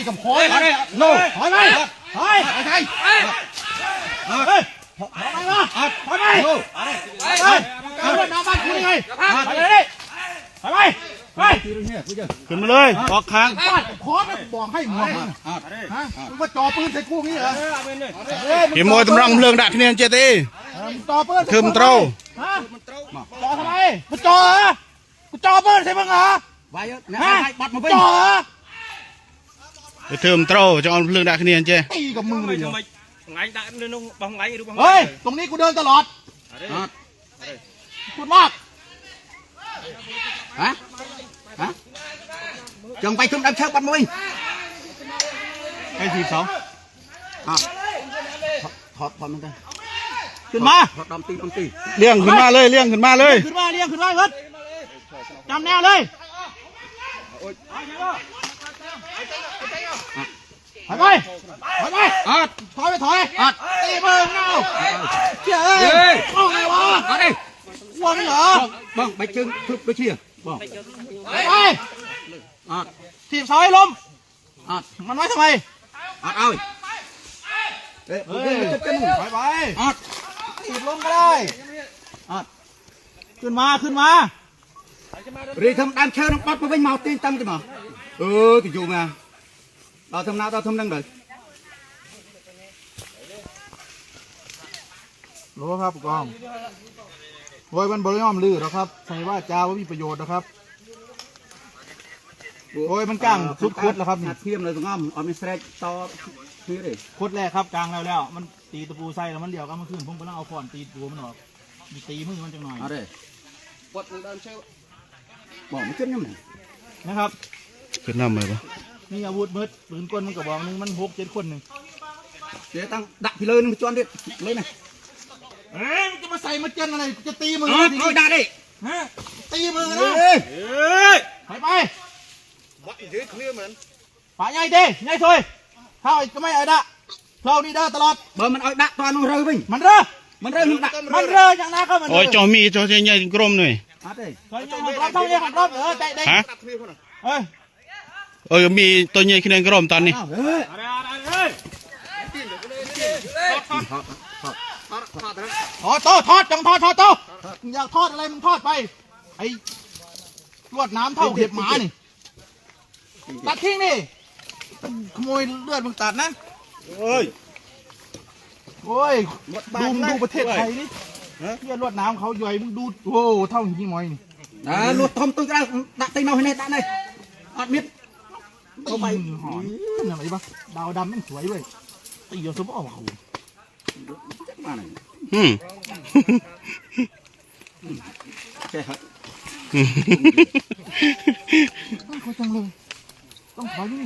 กับคอยโน่ถอยไปถอยไปถอยไปมาถอยไปเอาเรื่องน้ำบ้านคุยไงไปเลยไปขึ้นมาเลยออกค้างขอบอกให้หมวกมึงมึงมาจ่อปืนใส่กูงี้เหรอเห็นมวยตำรังเพลิงดักที่นี่เจตีจ่อปืนคือมันเต้าจ่อทำไมกูจ่อเหรอกูจ่อปืนใส่มึงเหรอบัดมาจ่อเหรอไปเทิมเต้าจะเอาเพลิงดักที่นี่เจตีกับมึงเลยไงดักนึงบังไงดูบังเฮ้ยตรงนี้กูเดินตลอดพูดมากฮะจังไปขึ้นดับเชือกบัดมือไอ้ทีสองถอดมันกันขึ้นมาถอดดำตีเลี้ยงขึ้นมาเลยเลี้ยงขึ้นมาเลยขึ้นมาเลี้ยงขึ้นมาครับจำแนวเลยถอยไปถอยไปถอยไปถอยตีมือเงาเจ้ยเอาไงวะวังเหรอบังไปจึงทุบไปเชี่ยบังไปทีบเสาให้ล้มมันไว้ทำไมเอาเฮ้ยไปทีบล้มก็ได้ขึ้นมารีทำดันเชิญน้องปัดมาวิ่งเมาตีนตั้มจะมาติดอยู่มาเราทำนาเราทำนั่งเลยรู้ครับผู้กองโวยมันบริยอมลือนะครับใส่ว่าจ้าว่ามีประโยชน์นะครับโอ้ยมันกลางสุดคุดแล้วครับเทียมเลยตรงอ้อมเอามีสเตรทต่อนี่เลยคุดแรกครับกลางแล้วมันตีตะปูใส่แล้วมันเดี่ยวก็มาขึ้นผมก็ต้องเอาขอนตีตัวมันออกมีตีมือมันจังหน่อยเอาเลยกดมันเดินเชี่ยวบอกมันขึ้นยังไงนะครับขึ้นน้ำเลยปะนี่อาวุธมืดปืนกลมันกระบอกนึงมัน6-7 คนหนึ่งเดี๋ยวตั้งดักพี่เลยนึงจวนดิเลยนะมันจะมาใส่มาเจนอะไรจะตีมือได้ดิตีมือนะไปวัดยืดเคลื่อนเหมือนป่าใหญ่ดิใหญ่ซอยเข้าก็ไม่เอาดะเรานี่เด้อตลอดเบอร์มันเอาดักตอนมันเรือวิ่งมันเรือมันดักมันเรืออย่างนั้นก็มันโอ้ยจอมีจอใหญ่กลมหน่อยฮะมีตัวใหญ่ขึ้นกลมตอนนี้ทอดจังทอดอยากทอดอะไรมึงทอดไปไอ้ลวดน้ำเท่าเห็บหมานี่ตัดทิ้งนี่ขโมยเลือดมึงตัดนะโอ้ยดูประเทศไทยนี่เพื่อลวดน้ำเขาย่อยมึงดูโอ้เท่าหิ้งมอยนี่ลวดทอมตัวกระดักตีนเอาให้ในตาในอัดมิดเข้าไปหอนอะไรบ้างดาวดำมันสวยเว้ยตีเอาสมองเขาใช่ครับต้องคอยจังเลยต้องคอยนี่